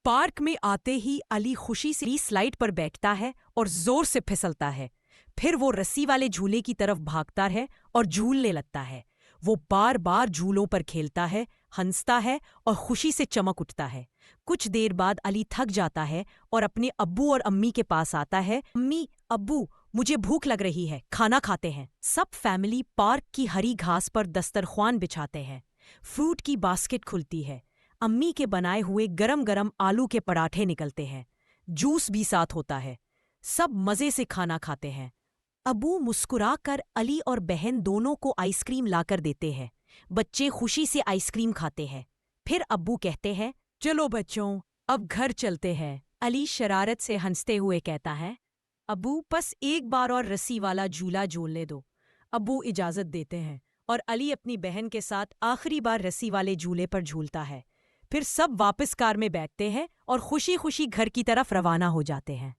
Park में आते ही अली खुशी से स्लाइड पर बैठता है और जोर से फिसलता है। फिर वो रस्सी वाले झूले की तरफ भागता है और झूलने लगता है। वो बार बार झूलों पर खेलता है, हंसता है और खुशी से चमक उठता है। कुछ देर बाद अली थक जाता है और अपने अब्बू और अम्मी के पास आता है। अम्मी, अब्बू, मुझे भूख लग रही है, खाना खाते हैं। सब फैमिली पार्क की हरी घास पर दस्तरख्वान बिछाते हैं। फ्रूट की बास्केट खुलती है। अम्मी के बनाए हुए गरम गरम आलू के पराठे निकलते हैं। जूस भी साथ होता है। सब मज़े से खाना खाते हैं। अबू मुस्कुराकर अली और बहन दोनों को आइसक्रीम लाकर देते हैं। बच्चे खुशी से आइसक्रीम खाते हैं। फिर अब्बू कहते हैं, चलो बच्चों, अब घर चलते हैं। अली शरारत से हंसते हुए कहता है, अब्बू बस एक बार और रस्सी वाला झूला झूलने दो। अब्बू इजाज़त देते हैं और अली अपनी बहन के साथ आखिरी बार रस्सी वाले झूले पर झूलता है। फिर सब वापस कार में बैठते हैं और खुशी खुशी घर की तरफ रवाना हो जाते हैं।